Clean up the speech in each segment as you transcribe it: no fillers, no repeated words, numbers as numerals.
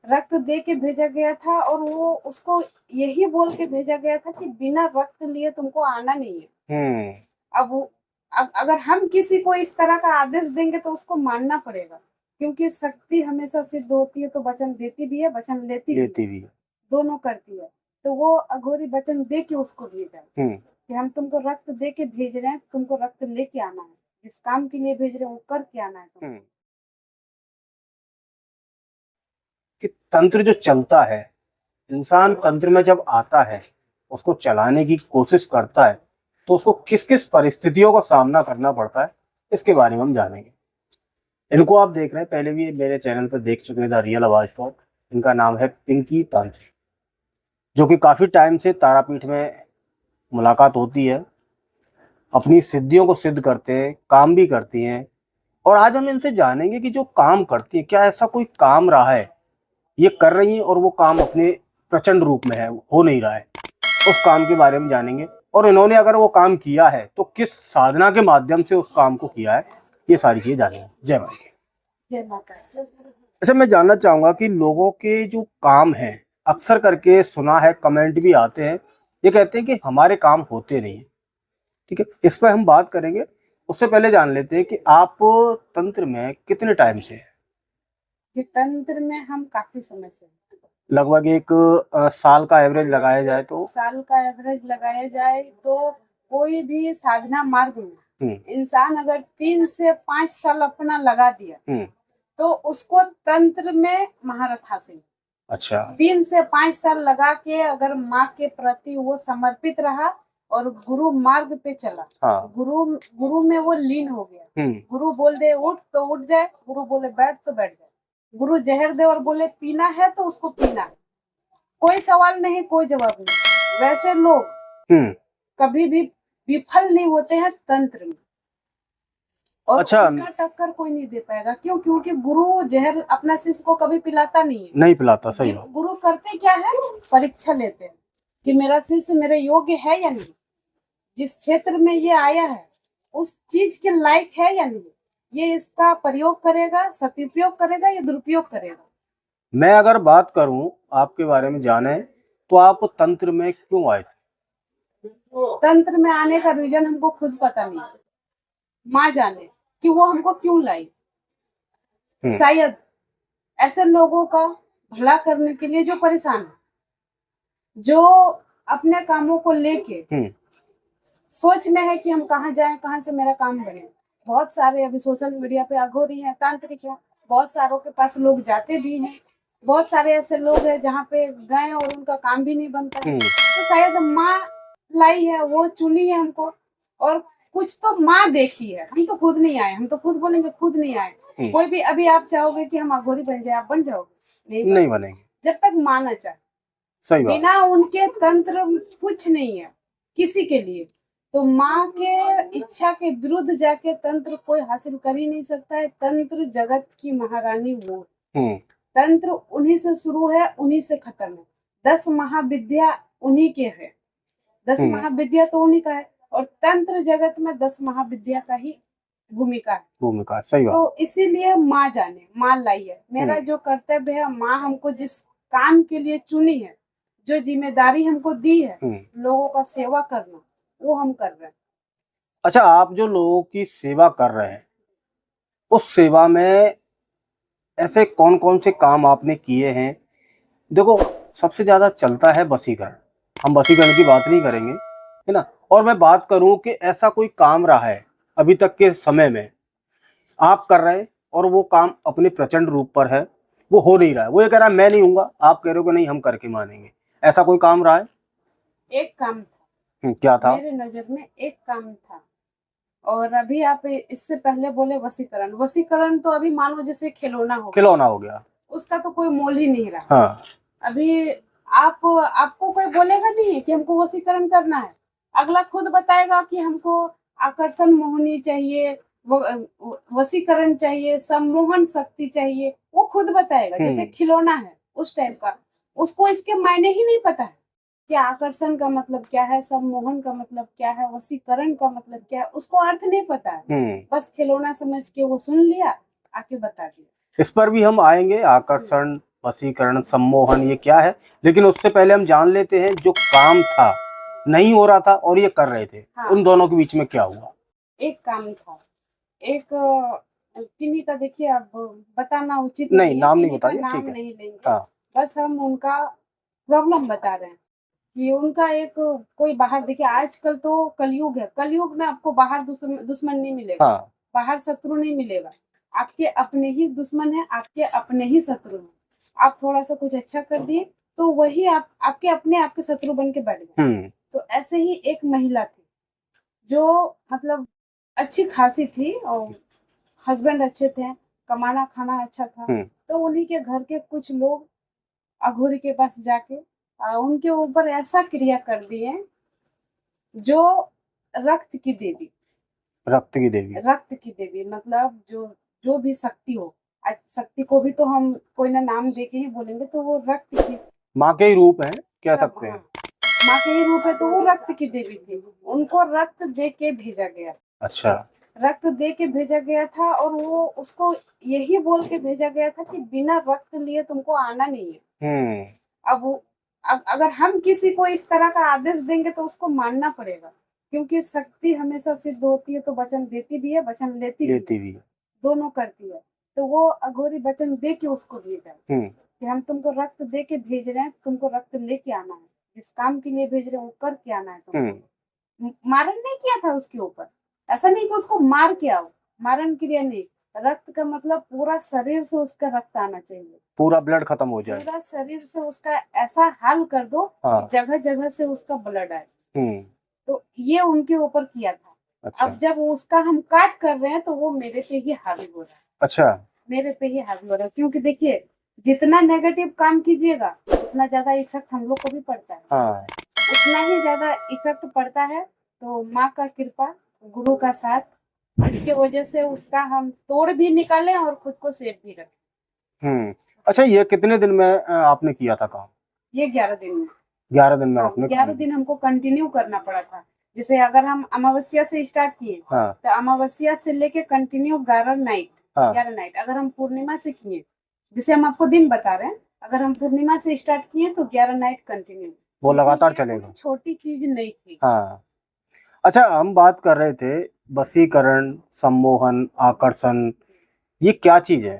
रक्त दे के भेजा गया था, और वो उसको यही बोल के भेजा गया था कि बिना रक्त लिए तुमको आना नहीं है। अब अगर हम किसी को इस तरह का आदेश देंगे तो उसको मानना पड़ेगा, क्योंकि शक्ति हमेशा सिद्ध होती है, तो वचन देती भी है, वचन लेती भी है, दोनों करती है। तो वो अघोरी वचन दे के उसको भेजा कि हम तुमको रक्त दे के भेज रहे हैं, तुमको रक्त लेके आना है, जिस काम के लिए भेज रहे हैं वो करके आना है तुमको। कि तंत्र जो चलता है, इंसान तंत्र में जब आता है, उसको चलाने की कोशिश करता है, तो उसको किस किस परिस्थितियों का सामना करना पड़ता है, इसके बारे में हम जानेंगे। इनको आप देख रहे हैं, पहले भी मेरे चैनल पर देख चुके हैं, द रियल आवाज फॉर। इनका नाम है पिंकी तंत्र, जो कि काफी टाइम से तारापीठ में मुलाकात होती है, अपनी सिद्धियों को सिद्ध करते हैं, काम भी करती हैं। और आज हम इनसे जानेंगे कि जो काम करती है, क्या ऐसा कोई काम रहा है, ये कर रही हैं और वो काम अपने प्रचंड रूप में है, हो नहीं रहा है, उस काम के बारे में जानेंगे। और इन्होंने अगर वो काम किया है तो किस साधना के माध्यम से उस काम को किया है, ये सारी चीजें जानेंगे। जय माता। जय माता। ऐसे मैं जानना चाहूंगा कि लोगों के जो काम है, अक्सर करके सुना है, कमेंट भी आते हैं, ये कहते हैं कि हमारे काम होते नहीं है। ठीक है, इस पर हम बात करेंगे। उससे पहले जान लेते हैं कि आप तंत्र में कितने टाइम से हैं? ये तंत्र में हम काफी समय से हैं। लगभग एक साल का एवरेज लगाया जाए तो? साल का एवरेज लगाया जाए तो कोई भी साधना मार्ग में इंसान अगर 3 से 5 साल अपना लगा दिया तो उसको तंत्र में महारत हासिल। अच्छा। 3 से 5 साल लगा के अगर माँ के प्रति वो समर्पित रहा और गुरु मार्ग पे चला, हाँ। गुरु में वो लीन हो गया। गुरु बोल दे उठ तो उठ जाए, गुरु बोले बैठ तो बैठ जाए, गुरु जहर दे और बोले पीना है तो उसको पीना है, कोई सवाल नहीं, कोई जवाब नहीं। वैसे लोग कभी भी विफल नहीं होते हैं तंत्र में, और अच्छा। उनका टक्कर कोई नहीं दे पाएगा। क्यों? क्योंकि गुरु जहर अपना शिष्य को कभी पिलाता नहीं है। नहीं पिलाता, सही बात। गुरु करते क्या है, परीक्षा लेते हैं कि मेरा शिष्य मेरे योग्य है या नहीं, जिस क्षेत्र में ये आया है उस चीज के लायक है या नहीं, ये इसका प्रयोग करेगा, सदुपयोग करेगा या दुरुपयोग करेगा। मैं अगर बात करूं आपके बारे में जाने, तो आप तंत्र में क्यों आए थे? तंत्र में आने का रीजन हमको खुद पता नहीं, माँ जाने कि वो हमको क्यों लाई। शायद ऐसे लोगों का भला करने के लिए जो परेशान है, जो अपने कामों को लेके सोच में है कि हम कहाँ जाएं, कहाँ से मेरा काम बने। बहुत सारे अभी सोशल मीडिया पे अघोरी हैं, तांत्रिक हैं, बहुत सारों के पास लोग जाते भी हैं, बहुत सारे ऐसे लोग हैं जहाँ पे गए और उनका काम भी नहीं बनता है। तो शायद माँ लाई है, वो चुनी है हमको, और कुछ तो माँ देखी है, हम तो खुद नहीं आए, हम तो खुद बोलेंगे खुद नहीं आए। कोई भी अभी आप चाहोगे कि हम अघोरी बन जाए, आप बन जाओगे? नहीं बनेंगे जब तक माँ न चाहे। सही बात। बिना उनके तंत्र कुछ नहीं है किसी के लिए। तो माँ के इच्छा के विरुद्ध जाके तंत्र कोई हासिल कर ही नहीं सकता है। तंत्र जगत की महारानी वो, तंत्र उन्हीं से शुरू है, उन्हीं से खत्म है। 10 महाविद्या उन्हीं के है, 10 महाविद्या तो उन्हीं का है, और तंत्र जगत में 10 महाविद्या का ही भूमिका है। सही बात। तो इसीलिए माँ जाने, माँ लाई है। मेरा जो कर्तव्य है, माँ हमको जिस काम के लिए चुनी है, जो जिम्मेदारी हमको दी है लोगों का सेवा करना, वो हम कर रहे हैं। अच्छा, आप जो लोगों की सेवा कर रहे हैं, उस सेवा में ऐसे कौन कौन से काम आपने किए हैं? देखो, सबसे ज्यादा चलता है वशीकरण। हम वशीकरण की बात नहीं करेंगे, है ना। और मैं बात करूं कि ऐसा कोई काम रहा है अभी तक के समय में आप कर रहे हैं और वो काम अपने प्रचंड रूप पर है, वो हो नहीं रहा है, वो ये कह रहा है मैं नहीं हूंगा, आप कह रहे हो कि नहीं हम करके मानेंगे, ऐसा कोई काम रहा है? एक काम था। क्या था? मेरे नजर में एक काम था। और अभी आप इससे पहले बोले वशीकरण, वशीकरण तो अभी मान लो जैसे खिलौना हो गया, उसका तो कोई मोल ही नहीं रहा। हाँ। अभी आपको कोई बोलेगा नहीं कि हमको वशीकरण करना है, अगला खुद बताएगा कि हमको आकर्षण मोहनी चाहिए, वशीकरण चाहिए, सम्मोहन शक्ति चाहिए, वो खुद बताएगा। जैसे खिलौना है उस टाइप का, उसको इसके मायने ही नहीं पता है कि आकर्षण का मतलब क्या है, सम्मोहन का मतलब क्या है, वशीकरण का मतलब क्या है, उसको अर्थ नहीं पता है। बस खिलौना समझ के वो सुन लिया, आके बता दिया। इस पर भी हम आएंगे, आकर्षण, वशीकरण, सम्मोहन, ये क्या है, लेकिन उससे पहले हम जान लेते हैं जो काम था नहीं हो रहा था और ये कर रहे थे, हाँ। उन दोनों के बीच में क्या हुआ? एक काम था, एक किन्हीं का, देखिए अब बताना उचित नहीं, है, नाम नहीं किन्हीं का बताइए, नाम ठीक है। नहीं लेंगे। हाँ, बस हम उनका प्रॉब्लम बता रहे हैं कि उनका एक कोई बाहर, देखिए आजकल तो कलयुग है, कलयुग में आपको बाहर दुश्मन नहीं मिलेगा, हाँ, बाहर शत्रु नहीं मिलेगा, आपके अपने ही दुश्मन है, आपके अपने ही शत्रु हैं। आप थोड़ा सा कुछ अच्छा कर दिए तो वही आपके अपने आपके शत्रु बन के बैठ गए। तो ऐसे ही एक महिला थी जो मतलब अच्छी खासी थी और हस्बैंड अच्छे थे, कमाना खाना अच्छा था। तो उन्हीं के घर के कुछ लोग अघोरी के पास जाके उनके ऊपर ऐसा क्रिया कर दिए जो रक्त की देवी, रक्त की देवी, रक्त की देवी मतलब जो जो भी शक्ति हो, आज शक्ति को भी तो हम कोई ना नाम दे के ही बोलेंगे, तो वो रक्त की माँ के ही रूप है, कह सब, सकते हाँ, हैं। माँ के ही रूप है, तो वो रक्त की देवी थी। उनको रक्त दे के भेजा गया, अच्छा, रक्त दे के भेजा गया था, और वो उसको यही बोल के भेजा गया था कि बिना रक्त लिए तुमको आना नहीं है। अब अगर हम किसी को इस तरह का आदेश देंगे तो उसको मानना पड़ेगा, क्योंकि शक्ति हमेशा सिद्ध होती है तो वचन देती भी है, वचन लेती भी है, दोनों करती है। तो वो अघोरी वचन दे के उसको भेजा कि हम तुमको रक्त दे के भेज रहे हैं, तुमको रक्त लेके आना है, जिस काम के लिए भेज रहे हैं वो करके आना है तुमको। मारन नहीं किया था उसके ऊपर, ऐसा नहीं कि उसको मार के आओ, मारन क्रिया नहीं, रक्त का मतलब पूरा शरीर से उसका रक्त आना चाहिए, पूरा ब्लड खत्म हो जाए, पूरा शरीर से उसका ऐसा हाल कर दो कि जगह जगह से उसका ब्लड आए। तो ये उनके ऊपर किया था। अच्छा, अब जब उसका हम काट कर रहे हैं तो वो मेरे पे ही हावी हो रहा है, अच्छा, मेरे पे ही हावी हो रहा है, क्योंकि देखिए जितना नेगेटिव काम कीजिएगा उतना ज्यादा इफेक्ट हम लोग को भी पड़ता है, हाँ, उतना ही ज्यादा इफेक्ट पड़ता है। तो माँ का कृपा, गुरु का साथ, इसके वजह से उसका हम तोड़ भी निकाले और खुद को सेफ भी रखें। अच्छा, ये कितने दिन में आपने किया था काम? ये 11 दिन में, 11 दिन में हाँ, आपने 11 दिन हमको कंटिन्यू करना पड़ा था। जैसे अगर हम अमावस्या से स्टार्ट किए, हाँ, तो अमावस्या से लेके कंटिन्यू 11 नाइट, हाँ, 11 नाइट। अगर हम पूर्णिमा से किए, जैसे हम आपको दिन बता रहे हैं, अगर हम पूर्णिमा से स्टार्ट किए तो 11 नाइट कंटिन्यू, वो लगातार चलेगा। छोटी चीज नहीं थी। हाँ, अच्छा, हम बात कर रहे थे वशीकरण, सम्मोहन, आकर्षण, ये क्या चीज है?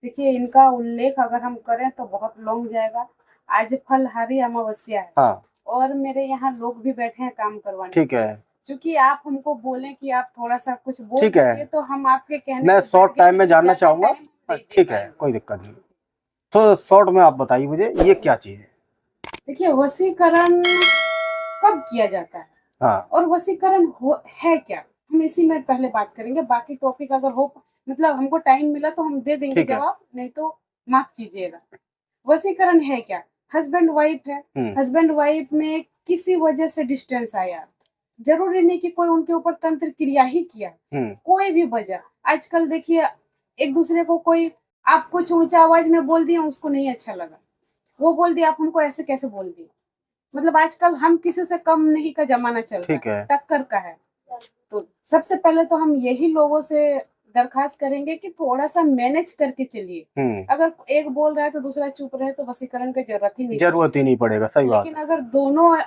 देखिए इनका उल्लेख अगर हम करें तो बहुत लॉन्ग जाएगा। आज फलहारी अमावस्या है, हाँ, और मेरे यहाँ लोग भी बैठे हैं काम करवाने। ठीक है, क्योंकि आप हमको बोलें कि आप थोड़ा सा कुछ बोल ठीक है, दीजिए, तो हम आपके कहने मैं पे शॉर्ट बैठ टाइम गए, में क्योंकि जानना ज्यादा चाहूंगा। टाइम नहीं दे ठीक है, पाएंगे। कोई दिक्कत नहीं। तो शॉर्ट में आप बताइए मुझे, ये क्या चीज है? देखिए वशीकरण कब किया जाता है हाँ, और वशीकरण है क्या, हम इसी में पहले बात करेंगे। बाकी टॉपिक अगर हो, मतलब हमको टाइम मिला तो हम दे देंगे ठीक है। जवाब, नहीं तो माफ कीजिएगा। वशीकरण है क्या? हस्बैंड वाइफ है, हस्बैंड वाइफ में किसी वजह से डिस्टेंस आया, जरूरी नहीं कि कोई उनके ऊपर तंत्र क्रिया ही किया, कोई भी वजह। आजकल देखिए एक दूसरे को कोई, आप कुछ ऊंचा आवाज में बोल दिए, उसको नहीं अच्छा लगा, वो बोल दिया आप हमको ऐसे कैसे बोल दिए। मतलब आजकल हम किसी से कम नहीं का जमाना चल रहा है, टक्कर का है। तो सबसे पहले तो हम यही लोगों से दरखास्त करेंगे कि थोड़ा सा मैनेज करके चलिए। अगर एक बोल रहा है तो दूसरा चुप रहे तो वशीकरण की जरूरत ही नहीं पड़ेगा, सही बात है। लेकिन अगर दोनों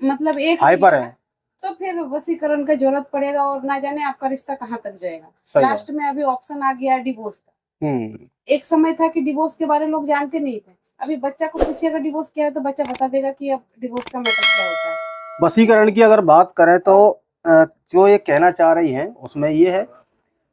मतलब एक हाइपर है तो फिर वशीकरण का जरूरत पड़ेगा, और ना जाने आपका रिश्ता कहाँ तक जाएगा। लास्ट में अभी ऑप्शन आ गया डिवोर्स का। एक समय था कि डिवोर्स के बारे में लोग जानते नहीं थे, अभी बच्चा को पूछिएगा डिवोर्स क्या है तो बच्चा बता देगा कि अब डिवोर्स का मैटर क्या होता है। वशीकरण की अगर बात करें तो जो ये कहना चाह रही हैं उसमें ये है,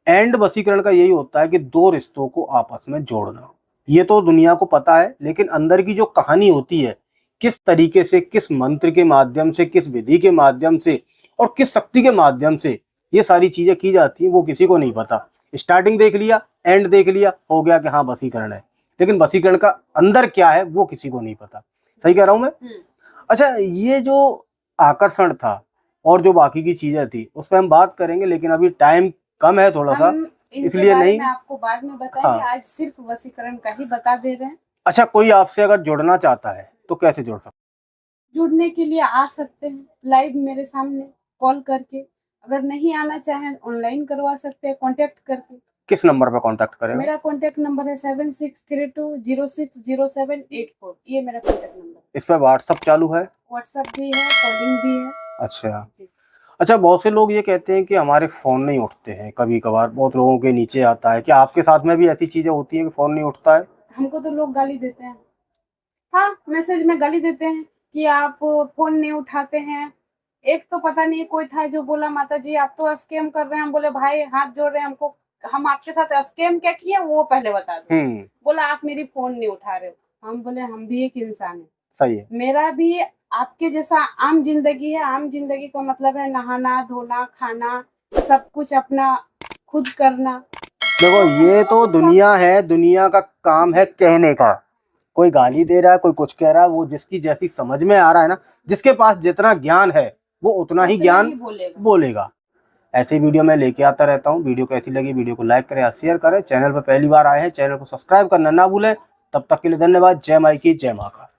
एंड वशीकरण का यही होता है कि दो रिश्तों को आपस में जोड़ना। ये तो दुनिया को पता है, लेकिन अंदर की जो कहानी होती है, किस तरीके से, किस मंत्र के माध्यम से, किस विधि के माध्यम से और किस शक्ति के माध्यम से ये सारी चीजें की जाती हैं, वो किसी को नहीं पता। स्टार्टिंग देख लिया, एंड देख लिया, हो गया कि हाँ वशीकरण है, लेकिन वशीकरण का अंदर क्या है वो किसी को नहीं पता। सही कह रहा हूं मैं? अच्छा, ये जो आकर्षण था और जो बाकी की चीजें थी उस पर हम बात करेंगे, लेकिन अभी टाइम कम है थोड़ा सा, इसलिए नहीं। मैं आपको बाद में बताएंगे। हाँ। आज सिर्फ वशीकरण का ही बता दे रहे हैं। अच्छा, कोई आपसे अगर जुड़ना चाहता है तो कैसे जुड़ सकता है? जुड़ने के लिए आ सकते हैं लाइव मेरे सामने कॉल करके, अगर नहीं आना चाहें ऑनलाइन करवा सकते हैं कांटेक्ट करके। किस नंबर पर कांटेक्ट करेगा? मेरा कॉन्टेक्ट नंबर है 7632060784। ये मेरा कॉन्टेक्ट नंबर है। इस पर व्हाट्सअप चालू है? व्हाट्सएप भी है, कॉलिंग भी है। अच्छा जी। अच्छा, बहुत से लोग ये कहते हैं कि हमारे फोन नहीं उठते हैं, कभी कभार बहुत लोगों के नीचे आता है। क्या आपके साथ में भी ऐसी चीजें होती हैं कि फोन नहीं उठता है? हमको तो लोग गाली देते हैं, हाँ, मैसेज में गाली देते हैं कि आप फोन नहीं उठाते हैं। एक तो पता नहीं कोई था जो बोला, माता जी आप तो स्कैम कर रहे हैं। हम बोले भाई हाथ जोड़ रहे हैं, हमको हम आपके साथ स्कैम क्या किए वो पहले बता दो। बोला आप मेरी फोन नहीं उठा रहे हो। हम बोले हम भी एक इंसान है, सही है, मेरा भी आपके जैसा आम जिंदगी है। आम जिंदगी का मतलब है नहाना धोना खाना सब कुछ अपना खुद करना। देखो ये तो दुनिया है, दुनिया का काम है कहने का। कोई गाली दे रहा है, कोई कुछ कह रहा है, वो जिसकी जैसी समझ में आ रहा है ना, जिसके पास जितना ज्ञान है वो उतना ही ज्ञान बोलेगा। ऐसे वीडियो मैं लेके आता रहता हूँ। वीडियो कैसी लगी, वीडियो को लाइक करें, शेयर करें। चैनल पर पहली बार आए हैं, चैनल को सब्सक्राइब करना ना भूलें। तब तक के लिए धन्यवाद। जय माई की जय माँ का।